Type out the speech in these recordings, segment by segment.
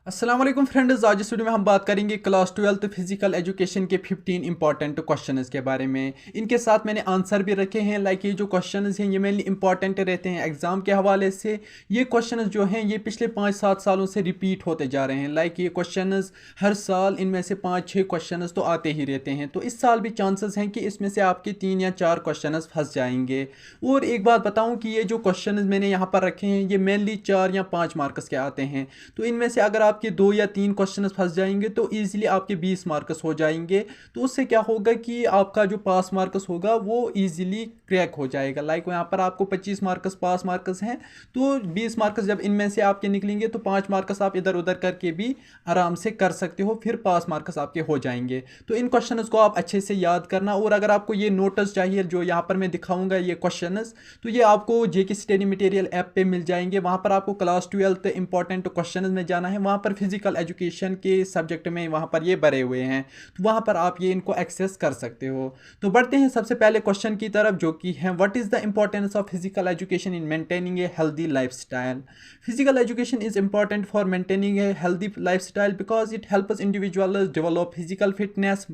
अस्सलाम वालेकुम फ्रेंड्स, आज इस वीडियो में हम बात करेंगे क्लास 12th फिजिकल एजुकेशन के 15 इंपॉर्टेंट क्वेश्चंस के बारे में। इनके साथ मैंने आंसर भी रखे हैं। लाइक ये जो क्वेश्चंस हैं ये मेनली इंपॉर्टेंट रहते हैं एग्जाम के हवाले से। ये क्वेश्चंस जो हैं ये पिछले 5-7 सालों से रिपीट होते जा रहे हैं। लाइक ये क्वेश्चंस हर साल इनमें से 5-6 क्वेश्चंस तो आते ही रहते हैं। तो इस साल भी चांसेस हैं कि इसमें से आपके 3 या 4 क्वेश्चंस फंस जाएंगे। और एक बात बताऊँ कि ये जो क्वेश्चन मैंने यहाँ पर रखे हैं ये मेनली 4 या 5 मार्क्स के आते हैं। तो इनमें से अगर आपके 2 या 3 क्वेश्चन फंस जाएंगे तो ईजिली आपके 20 मार्क्स हो जाएंगे। तो उससे क्या होगा कि आपका जो पास मार्क्स होगा वो ईजिली क्रैक हो जाएगा। लाइक यहाँ पर आपको 25 मार्क्स पास मार्क्स हैं, तो 20 मार्क्स जब इनमें से आपके निकलेंगे तो 5 मार्क्स आप इधर उधर करके भी आराम से कर सकते हो, फिर पास मार्क्स आपके हो जाएंगे। तो इन क्वेश्चन को आप अच्छे से याद करना। और अगर आपको ये नोट्स चाहिए जो यहाँ पर मैं दिखाऊंगा ये क्वेश्चन, तो ये आपको जेके स्टडी मटेरियल ऐप पे मिल जाएंगे। वहाँ पर आपको क्लास 12th इंपॉर्टेंट क्वेश्चन में जाना है। वहाँ पर फिजिकल एजुकेशन के सब्जेक्ट में वहाँ पर ये भरे हुए हैं, तो वहाँ पर आप ये इनको एक्सेस कर सकते हो। तो बढ़ते हैं सबसे पहले क्वेश्चन की तरफ, जो कि है what is the importance of physical education in maintaining a healthy lifestyle. Physical education is important for maintaining a healthy lifestyle because it helps individuals develop physical fitness,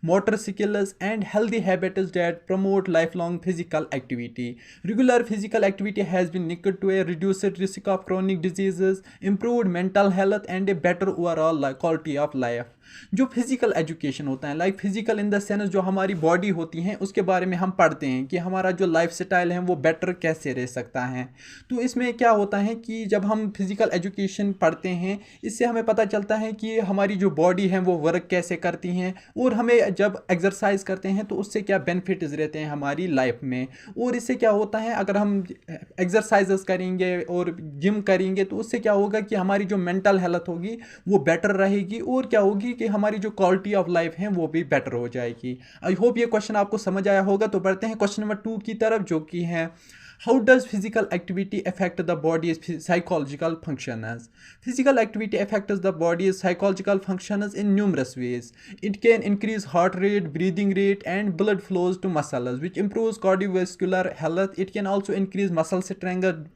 motor skills and healthy habits that promote lifelong physical activity. Regular physical activity has been linked to a reduced risk of chronic diseases, improved mental health and a better overall quality of life. जो physical education होता है, like physical in the sense जो हमारी body होती है उसके बारे में हम पढ़ते हैं कि हमारा जो लाइफ स्टाइल है वो बेटर कैसे रह सकता है। तो इसमें क्या होता है कि जब हम फिजिकल एजुकेशन पढ़ते हैं इससे हमें पता चलता है कि हमारी जो बॉडी है वो वर्क कैसे करती हैं, और हमें जब एक्सरसाइज करते हैं तो उससे क्या बेनिफिट्स रहते हैं हमारी लाइफ में। और इससे क्या होता है अगर हम एक्सरसाइजेस करेंगे और जिम करेंगे तो उससे क्या होगा कि हमारी जो मेंटल हेल्थ होगी वो बेटर रहेगी, और क्या होगी कि हमारी जो क्वालिटी ऑफ लाइफ है वो भी बेटर हो जाएगी। आई होप ये क्वेश्चन आपको समझ आया होगा। तो बढ़ते हैं क्वेश्चन नंबर 2 की तरफ, जो कि है How does physical activity affect the body's psychological functions? Physical activity affects the body's psychological functions in numerous ways. It can increase heart rate, breathing rate, and blood flows to muscles, which improves cardiovascular health. It can also increase muscle strength,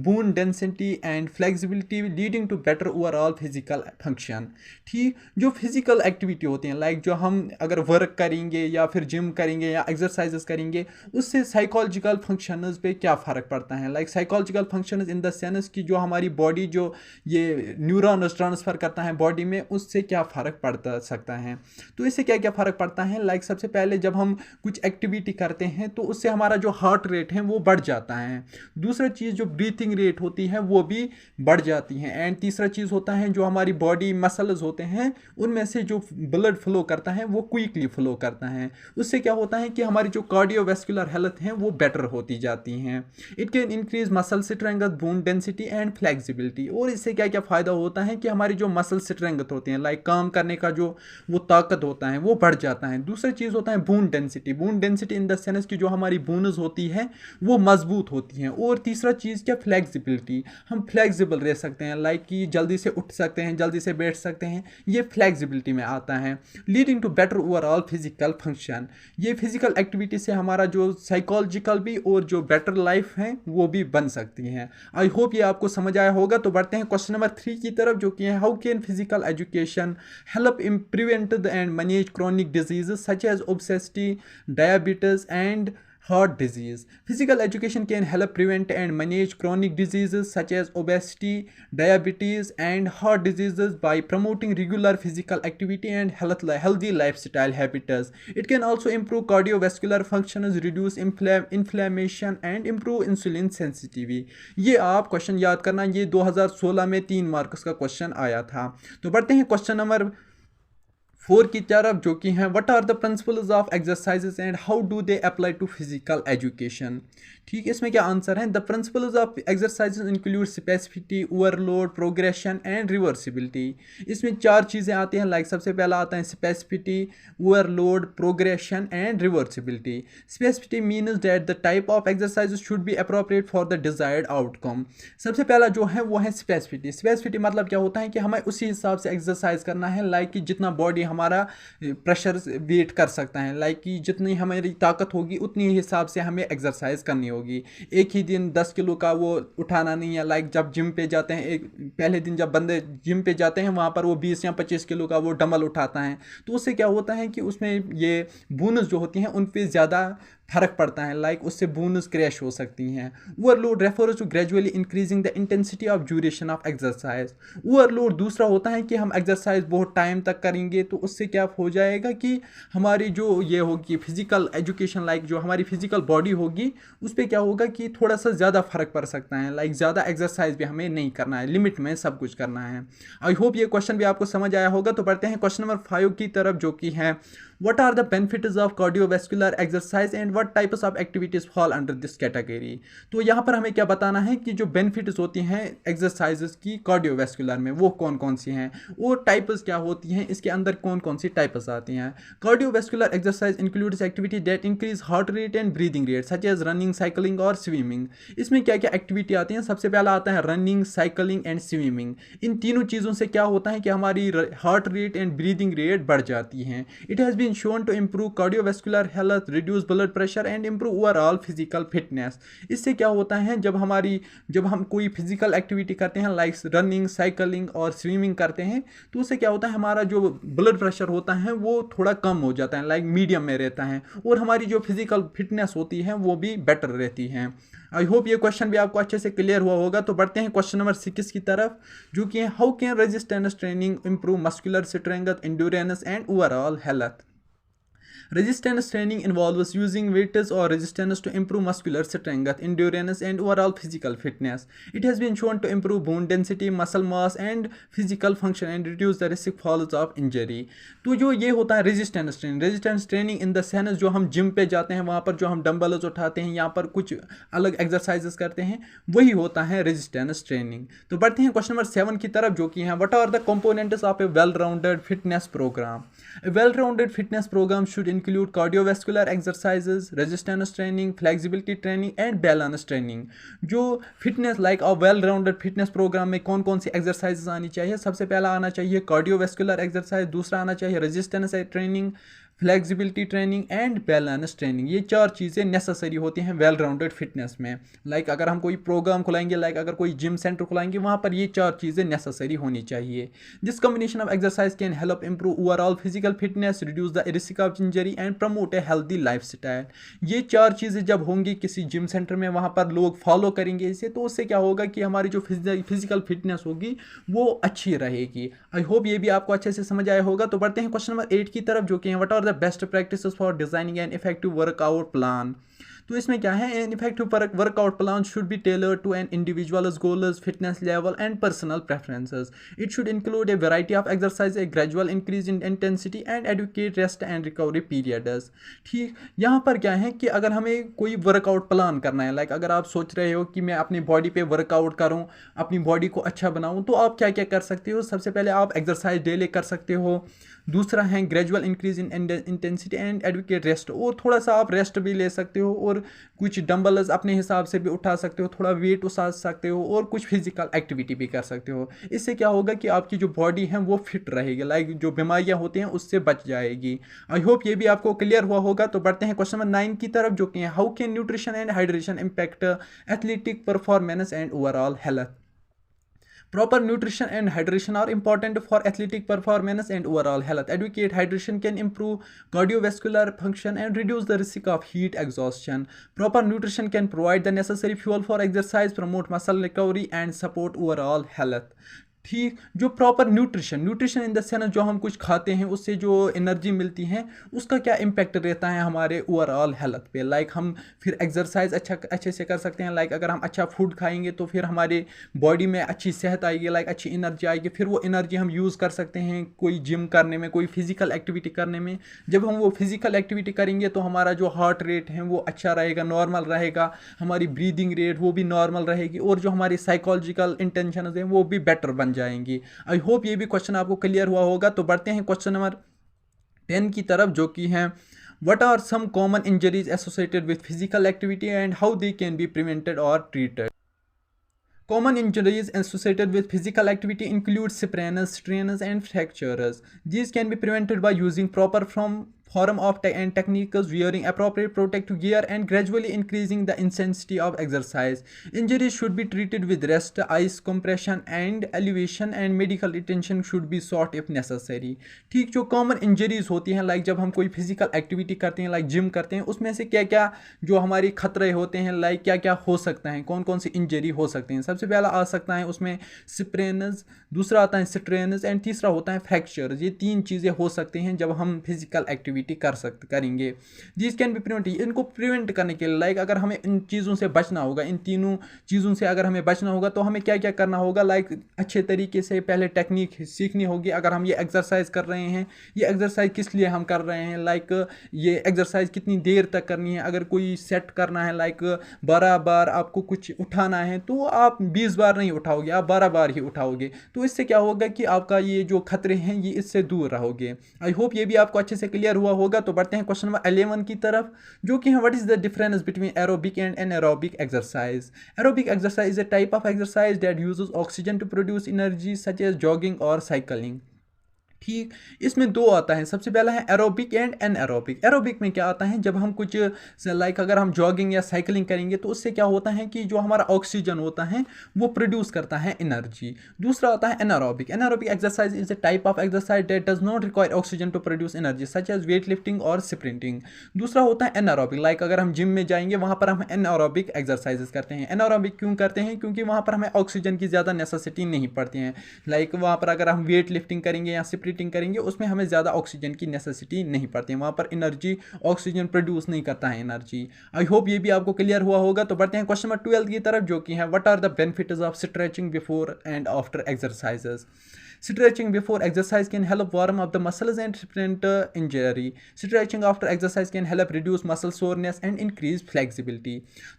bone density, and flexibility, leading to better overall physical function. ठीक, जो physical activity होती हैं, like जो हम अगर work करेंगे या फिर जिम करेंगे या एक्सरसाइजेस करेंगे उससे साइकोलॉजिकल फंक्शंस पे क्या फ़र्क पड़ता है। Like psychological functions in the sense कि जो हमारी बॉडी जो ये न्यूरॉन्स ट्रांसफ़र करता है बॉडी में उससे क्या फ़र्क पड़ सकता है। तो इससे क्या क्या फ़र्क पड़ता है। लाइक सबसे पहले जब हम कुछ एक्टिविटी करते हैं तो उससे हमारा जो हार्ट रेट है वो बढ़ जाता है। दूसरा चीज़ जो ब्रीथिंग रेट होती है वो भी बढ़ जाती है। एंड तीसरा चीज़ होता है जो हमारी बॉडी मसल्स होते हैं उनमें से जो ब्लड फ्लो करता है वो क्विकली फ्लो करता है। उससे क्या होता है कि हमारी जो कार्डियोवैस्कुलर हेल्थ है वो बेटर होती जाती हैं। It can increase muscle strength, bone density and flexibility. और इससे क्या क्या फ़ायदा होता है कि हमारी जो मसल स्ट्रेंथ होती है, लाइक काम करने का जो वो ताकत होता है वो बढ़ जाता है। दूसरा चीज़ होता है bone density. Bone density in the sense की जो हमारी बोन्स होती है वो मजबूत होती हैं। और तीसरा चीज़ क्या, फ्लेक्सिबिलिटी। हम फ्लेक्सिबल रह सकते हैं, लाइक कि जल्दी से उठ सकते हैं, जल्दी से बैठ सकते हैं, ये फ्लेक्सिबिलिटी में आता है। Leading to better overall physical function. ये फिजिकल एक्टिविटी से हमारा जो साइकोलॉजिकल भी और जो बेटर लाइफ है वो भी बन सकती हैं। आई होप ये आपको समझ आया होगा। तो बढ़ते हैं क्वेश्चन नंबर 3 की तरफ, जो कि है how can physical education help in prevent and manage chronic diseases such as obesity, diabetes and heart disease. Physical education can help prevent and manage chronic diseases such as obesity, diabetes, and heart diseases by promoting regular physical activity and healthy lifestyle habits. It can also improve cardiovascular functions, reduce inflammation, and improve insulin sensitivity. ये आप question याद करना, ये 2016 में 3 marks का question आया था। तो बढ़ते हैं क्वेश्चन नंबर 4 की तरफ, जो कि हैं what are the principles of exercises and how do they apply to physical education. ठीक, इसमें क्या आंसर है। The principles of exercises include specificity, overload, progression and reversibility. इसमें 4 चीज़ें आती हैं। लाइक सबसे पहला आता है specificity, overload, progression and reversibility. Specificity means that the type of exercises should be appropriate for the desired outcome. सबसे पहला जो है वो है स्पेसिफिसिटी। स्पेसिफिसिटी मतलब क्या होता है कि हमें उसी हिसाब से एक्सरसाइज करना है, लाइक कि जितना बॉडी हमारा प्रेशर वेट कर सकता है। लाइक कि जितनी हमारी ताकत होगी उतनी हिसाब से हमें एक्सरसाइज करनी होगी। एक ही दिन 10 किलो का वो उठाना नहीं है। लाइक जब जिम पे जाते हैं, एक पहले दिन जब बंदे जिम पे जाते हैं वहाँ पर वो 20 या 25 किलो का वो डंबल उठाता है, तो उससे क्या होता है कि उसमें ये बोनस जो होती हैं उन पे ज़्यादा फर्क पड़ता है। लाइक उससे बोनस क्रैश हो सकती हैं। Overload refers to gradually increasing the intensity of duration of exercise. Overload दूसरा होता है कि हम एक्सरसाइज बहुत टाइम तक करेंगे तो उससे क्या हो जाएगा कि हमारी जो ये होगी फिजिकल एजुकेशन, लाइक जो हमारी फिजिकल बॉडी होगी उस पर क्या होगा कि थोड़ा सा ज़्यादा फर्क पड़ सकता है। लाइक ज़्यादा एक्सरसाइज भी हमें नहीं करना है, लिमिट में सब कुछ करना है। आई होप ये क्वेश्चन भी आपको समझ आया होगा। तो बढ़ते हैं क्वेश्चन नंबर 5 की तरफ, जो कि है What are the benefits of cardiovascular exercise and what types of activities fall under this category? तो यहाँ पर हमें क्या बताना है कि जो बेनिफिट्स होती हैं एक्सरसाइजेस की कार्डियोवैस्कुलर में वो कौन कौन सी हैं और टाइप्स क्या होती हैं, इसके अंदर कौन कौन सी टाइप्स आती हैं। Cardiovascular exercise includes activity that increase heart rate and breathing rate such as running, cycling और स्विमिंग। इसमें क्या क्या एक्टिविटी आती हैं? सबसे पहला आता है रनिंग, साइकिलिंग एंड स्विमिंग। इन तीनों चीज़ों से क्या होता है कि हमारी heart rate and breathing rate बढ़ जाती हैं। It has been shown to improve cardiovascular health, reduce blood pressure and improve overall physical fitness। इससे क्या होता है जब हम कोई फिजिकल एक्टिविटी करते हैं लाइक रनिंग, साइकिलिंग और स्विमिंग करते हैं तो उससे क्या होता है हमारा जो ब्लड प्रेशर होता है वो थोड़ा कम हो जाता है, लाइक मीडियम में रहता है, और हमारी जो फिजिकल फिटनेस होती है वो भी बेटर रहती है। आई होप ये क्वेश्चन भी आपको अच्छे से क्लियर हुआ होगा। तो बढ़ते हैं क्वेश्चन नंबर 6 की तरफ, जो कि how can resistance training improve muscular strength, endurance and overall health. Resistance training involves using weights or resistance to improve muscular strength, endurance, and overall physical fitness. It has been shown to improve bone density, muscle mass, and physical function and reduce the risk falls of injury. तो जो ये होता है resistance training in the sense जो हम gym पे जाते हैं वहाँ पर जो हम डंबल्स उठाते हैं, यहाँ पर कुछ अलग एक्सरसाइजेस करते हैं, वही होता है रेजिस्टेंस ट्रेनिंग। तो बढ़ते हैं क्वेश्चन नंबर 7 की तरफ, जो कि है what are the components of a well rounded fitness programme. A well-rounded fitness program should include cardiovascular exercises, resistance training, flexibility training, and balance training. जो fitness like a well rounded fitness programme में कौन कौन सी exercises आनी चाहिए? सबसे पहला आना चाहिए कार्डियोवैस्कुलर एक्सरसाइज, दूसरा आना चाहिए resistance training, flexibility training and balance training. ये 4 चीज़ें नेसेसरी होती हैं वेल राउंडेड फिटनेस में। लाइक अगर हम कोई प्रोग्राम खुलाएंगे, लाइक अगर कोई जिम सेंटर खुलाएंगे, वहाँ पर ये 4 चीज़ें नेसेसरी होनी चाहिए। This combination of exercise can help improve overall physical fitness, reduce the risk of injury and promote A healthy life style. ये 4 चीज़ें जब होंगी किसी जिम सेंटर में, वहाँ पर लोग फॉलो करेंगे इसे, तो उससे क्या होगा कि हमारी जो फिजिकल फिटनेस होगी वो अच्छी रहेगी। आई होप ये भी आपको अच्छे से समझ आया होगा। तो बढ़ते हैं क्वेश्चन नंबर 8 की तरफ, जो कि what are the best practices for designing an effective workout plan. तो इसमें क्या है, an effective workout plan should be tailored to an individual's goals, fitness level and personal preferences. It should include a variety of exercise, a gradual increase in intensity and adequate rest and recovery periods. ठीक, यहाँ पर क्या है कि अगर हमें कोई workout plan करना है, लाइक अगर आप सोच रहे हो कि मैं अपनी बॉडी पे वर्कआउट करूँ, अपनी बॉडी को अच्छा बनाऊँ, तो आप क्या क्या कर सकते हो? सबसे पहले आप एक्सरसाइज डेली कर सकते हो, दूसरा है gradual increase in intensity and adequate rest, और थोड़ा सा आप रेस्ट भी ले सकते हो, और कुछ डंबल्स अपने हिसाब से भी उठा सकते हो, थोड़ा वेट उठा सकते हो, और कुछ फिजिकल एक्टिविटी भी कर सकते हो। इससे क्या होगा कि आपकी जो बॉडी है वो फिट रहेगी, लाइक जो बीमारियां होती हैं उससे बच जाएगी। आई होप ये भी आपको क्लियर हुआ होगा। तो बढ़ते हैं क्वेश्चन नंबर 9 की तरफ, जो कि how can nutrition and hydration impact athletic performance and overall health. Proper nutrition and hydration are important for athletic performance and overall health. Adequate hydration can improve cardiovascular function and reduce the risk of heat exhaustion. Proper nutrition can provide the necessary fuel for exercise, promote muscle recovery, and support overall health. ठीक, जो proper nutrition in the sense जो हम कुछ खाते हैं उससे जो energy मिलती है उसका क्या इम्पैक्ट रहता है हमारे ओवरऑल हेल्थ पे। लाइक हम फिर एक्सरसाइज अच्छे से कर सकते हैं। लाइक अगर हम अच्छा फूड खाएंगे तो फिर हमारे बॉडी में अच्छी सेहत आएगी, लाइक अच्छी एनर्जी आएगी, फिर वो एनर्जी हम यूज़ कर सकते हैं कोई जिम करने में, कोई फिजिकल एक्टिविटी करने में। जब हम वो फिजिकल एक्टिविटी करेंगे तो हमारा जो हार्ट रेट है वो अच्छा रहेगा, नॉर्मल रहेगा, हमारी ब्रीदिंग रेट वो भी नॉर्मल रहेगी, और जो हमारी साइकोलॉजिकल इंटेंशन है वो भी बेटर बन जाएंगी। आई होप ये भी क्वेश्चन आपको क्लियर हुआ होगा। तो बढ़ते हैं क्वेश्चन नंबर 10 की तरफ, जो कि है what are some common injuries associated with physical activity and how they can be prevented और treated. Common injuries associated with physical activity include sprains, strains, and fractures. These can be prevented by using proper form of and techniques, wearing appropriate protective gear, and gradually increasing the intensity of exercise. Injuries should be treated with rest, ice compression, and elevation, and medical attention should be sought if necessary. ठीक, जो common injuries होती हैं like जब हम कोई physical activity करते हैं like gym करते हैं, उसमें से क्या क्या जो हमारे खतरे होते हैं, लाइक क्या क्या हो सकता है, कौन कौन सी इंजरी हो सकते हैं। सबसे पहला आ सकता है उसमें स्प्रेन्स, दूसरा आता है स्ट्रेन्स, एंड तीसरा होता है फ्रैक्चर्स। ये तीन चीज़ें हो सकती हैं जब हम फिजिकल एक्टिविटी करेंगे। दिस कैन बी प्रिवेंट, इनको प्रिवेंट करने के लिए लाइक अगर हमें इन चीज़ों से बचना होगा, इन तीनों चीज़ों से अगर हमें बचना होगा तो हमें क्या क्या करना होगा, लाइक अच्छे तरीके से पहले टेक्निक सीखनी होगी। अगर हम ये एक्सरसाइज कर रहे हैं, ये एक्सरसाइज किस लिए हम कर रहे हैं, लाइक ये एक्सरसाइज कितनी देर तक करनी है। अगर कोई सेट करना है लाइक 12 बार आपको कुछ उठाना है तो आप 20 बार नहीं उठाओगे, आप 12 बार ही उठाओगे। तो इससे क्या होगा कि आपका ये जो खतरे हैं ये इससे दूर रहोगे। आई होप ये भी आपको अच्छे से क्लियर हुआ होगा। तो बढ़ते हैं क्वेश्चन नंबर 11 की तरफ, जो कि है what is the difference between aerobic and anaerobic exercise. Aerobic exercise is a type of exercise that uses oxygen to produce energy such as jogging और साइकिलिंग। ठीक, इसमें दो आता है। सबसे पहला है एरोबिक एंड एनएरोबिक। एरोबिक में क्या आता है, जब हम कुछ लाइक अगर हम जॉगिंग या साइकिलिंग करेंगे तो उससे क्या होता है कि जो हमारा ऑक्सीजन होता है वो प्रोड्यूस करता है एनर्जी। दूसरा आता है anaerobic. Anaerobic exercise is a type of exercise that does not require oxygen to produce energy such as weight lifting और स्प्रिंटिंग। दूसरा होता है एनारोबिक, लाइक अगर हम जिम में जाएंगे वहाँ पर हम एनारोबिक एक्सरसाइजेस करते हैं। एनारोबिक क्यों करते हैं, क्योंकि वहाँ पर हमें ऑक्सीजन की ज़्यादा नेसेसिटी नहीं पड़ती है। लाइक वहाँ पर अगर हम वेट लिफ्टिंग करेंगे या करेंगे उसमें हमें ज़्यादा ऑक्सीजन की नेसेसिटी नहीं पड़ती है, वहाँ पर एनर्जी ऑक्सीजन प्रोड्यूस नहीं करता है एनर्जी। आई होप ये भी आपको क्लियर हुआ होगा। तो बढ़ते हैं क्वेश्चन नंबर 12 की तरफ, जो कि है what are the benefits of stretching before and after exercises. Stretching before exercise can help warm up the muscles and prevent injury. Stretching after exercise can help reduce muscle soreness and increase flexibility.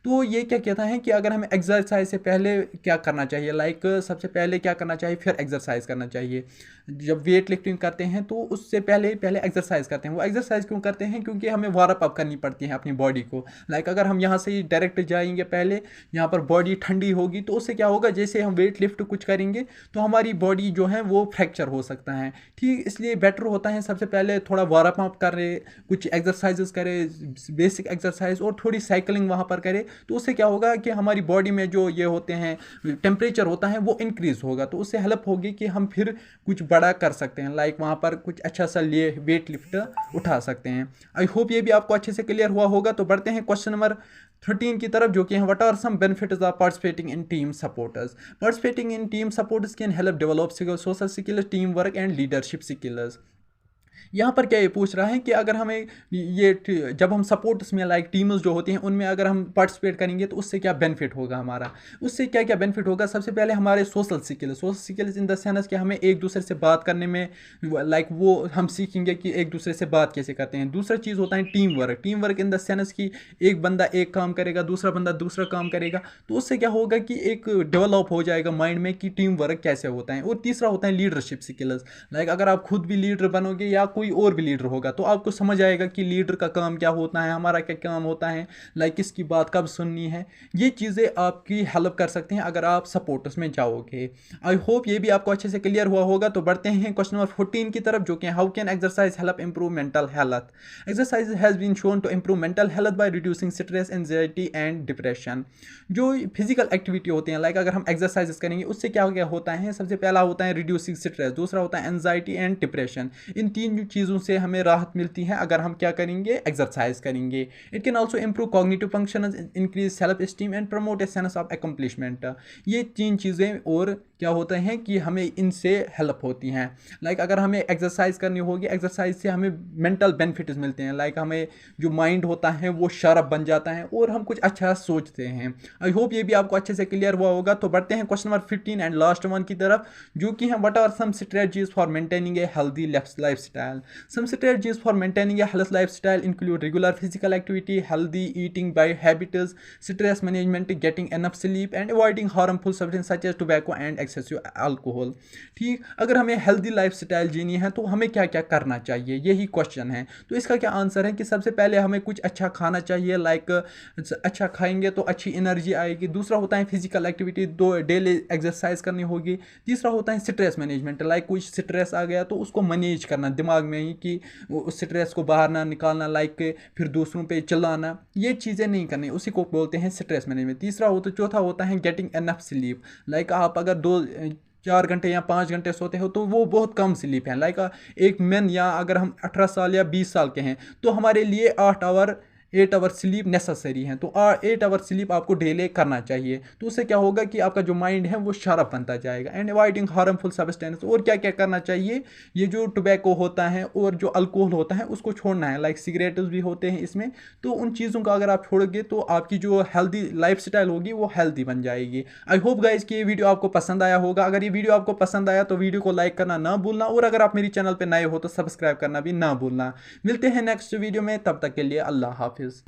तो ये क्या कहता है कि अगर हमें exercise से पहले क्या करना चाहिए, लाइक सबसे पहले क्या करना चाहिए, फिर एक्सरसाइज करना चाहिए। जब वेट लिफ्टिंग करते हैं तो उससे पहले एक्सरसाइज करते हैं। वो एक्सरसाइज क्यों करते हैं, क्योंकि हमें वार्म अप करनी पड़ती है अपनी बॉडी को। लाइक अगर हम यहाँ से ही डायरेक्ट जाएंगे, पहले यहाँ पर बॉडी ठंडी होगी तो उससे क्या होगा, जैसे हम वेट लिफ्ट कुछ करेंगे तो हमारी बॉडी जो है वो फ्रैक्चर हो सकता है। ठीक, इसलिए बेटर होता है सबसे पहले थोड़ा वार्म अप करें, कुछ एक्सरसाइजेस करें, बेसिक एक्सरसाइज, और थोड़ी साइकिलिंग वहाँ पर करें। तो उससे क्या होगा कि हमारी बॉडी में जो ये होते हैं टेम्परेचर होता है वो इंक्रीज होगा, तो उससे हेल्प होगी कि हम फिर कुछ बड़ा कर सकते हैं, लाइक वहाँ पर कुछ अच्छा सा लिए वेट लिफ्ट उठा सकते हैं। आई होप ये भी आपको अच्छे से क्लियर हुआ होगा। तो बढ़ते हैं क्वेश्चन नंबर 13 की तरफ, जो कि है what are some benefits of participating in team supporters. Participating in team supporters can help develop social skills, team work and leadership skills. यहाँ पर क्या ये पूछ रहा है कि अगर हमें ये जब हम सपोर्ट्स में लाइक टीम्स जो होती हैं उनमें अगर हम पार्टिसिपेट करेंगे तो उससे क्या बेनिफिट होगा हमारा, उससे क्या क्या बेनिफिट होगा। सबसे पहले हमारे social skills in the sense कि हमें एक दूसरे से बात करने में लाइक वो हम सीखेंगे कि एक दूसरे से बात कैसे करते हैं। दूसरा चीज़ होता है team work in the sense कि एक बंदा एक काम करेगा, दूसरा बंदा दूसरा काम करेगा, तो उससे क्या होगा कि एक डेवलप हो जाएगा माइंड में कि टीम वर्क कैसे होता है। और तीसरा होता है लीडरशिप स्किल्स, लाइक अगर आप खुद भी लीडर बनोगे या कोई और भी लीडर होगा तो आपको समझ आएगा कि लीडर का काम क्या होता है, हमारा क्या काम होता है, लाइक किसकी बात कब सुननी है। ये चीज़ें आपकी हेल्प कर सकते हैं अगर आप सपोर्टर्स में जाओगे। आई होप ये भी आपको अच्छे से क्लियर हुआ होगा। तो बढ़ते हैं क्वेश्चन नंबर 14 की तरफ, जो कि how can exercise help improve mental health. Exercise has been shown to improve mental health by reducing stress, anxiety and depression. जो फिजिकल एक्टिविटी होती हैं, लाइक अगर हम एक्सरसाइज करेंगे उससे क्या क्या होता है, सबसे पहला होता है रिड्यूसिंग स्ट्रेस, दूसरा होता है एंजाइटी एंड डिप्रेशन। इन तीन चीज़ों से हमें राहत मिलती है अगर हम क्या करेंगे, एक्सरसाइज करेंगे। It can also improve cognitive functions, increase self esteem and promote a sense of accomplishment. ये तीन चीज़ें और क्या होते हैं कि हमें इनसे हेल्प होती हैं। लाइक अगर हमें एक्सरसाइज करनी होगी, एक्सरसाइज से हमें मेंटल बेनिफिट्स मिलते हैं, लाइक हमें जो माइंड होता है वो शार्प बन जाता है और हम कुछ अच्छा सोचते हैं। आई होप ये भी आपको अच्छे से क्लियर हुआ होगा। तो बढ़ते हैं question number 15 and last one की तरफ, जो कि है what are some strategies for maintaining a healthy life style. Some strategies for maintaining a health life style include regular physical activity, healthy eating by habits, stress management, getting enough sleep and avoiding harmful substance such as tobacco and excessive alcohol. ठीक, अगर हमें healthy lifestyle जीनी है तो हमें क्या क्या करना चाहिए, यही क्वेश्चन है। तो इसका क्या आंसर है कि सबसे पहले हमें कुछ अच्छा खाना चाहिए, लाइक अच्छा खाएंगे तो अच्छी एनर्जी आएगी। दूसरा होता है फिजिकल एक्टिविटी, दो डेली एक्सरसाइज करनी होगी। तीसरा होता है स्ट्रेस मैनेजमेंट, लाइक कुछ स्ट्रेस आ गया तो उसको मैनेज करना दिमाग में ही कि उस स्ट्रेस को बाहर ना निकालना, लाइक फिर दूसरों पे चिल्लाना, ये चीज़ें नहीं करनी, उसी को बोलते हैं स्ट्रेस मैनेजमेंट। तीसरा होता चौथा होता है गेटिंग एनफ स्लीप, लाइक आप अगर 4 घंटे या 5 घंटे सोते हो तो वो बहुत कम स्लीप है। लाइक एक मैन, या अगर हम 18 साल या 20 साल के हैं तो हमारे लिए 8 आवर स्लीप नेसेसरी है। तो 8 आवर स्लीप आपको डेली करना चाहिए। तो उससे क्या होगा कि आपका जो माइंड है वो शार्प बनता जाएगा। एंड अवॉइडिंग हार्मफुल सब्सटेंस, और क्या क्या करना चाहिए, ये जो टोबैको होता है और जो अल्कोहल होता है उसको छोड़ना है, लाइक सिगरेट्स भी होते हैं इसमें। तो उन चीज़ों का अगर आप छोड़ोगे तो आपकी जो हेल्दी लाइफस्टाइल होगी वो हेल्दी बन जाएगी। आई होप गाइज कि ये वीडियो आपको पसंद आया होगा। अगर ये वीडियो आपको पसंद आया तो वीडियो को लाइक करना ना भूलना, और अगर आप मेरी चैनल पर नए हो तो सब्सक्राइब करना भी ना भूलना। मिलते हैं नेक्स्ट वीडियो में, तब तक के लिए अल्लाह हाफिज़।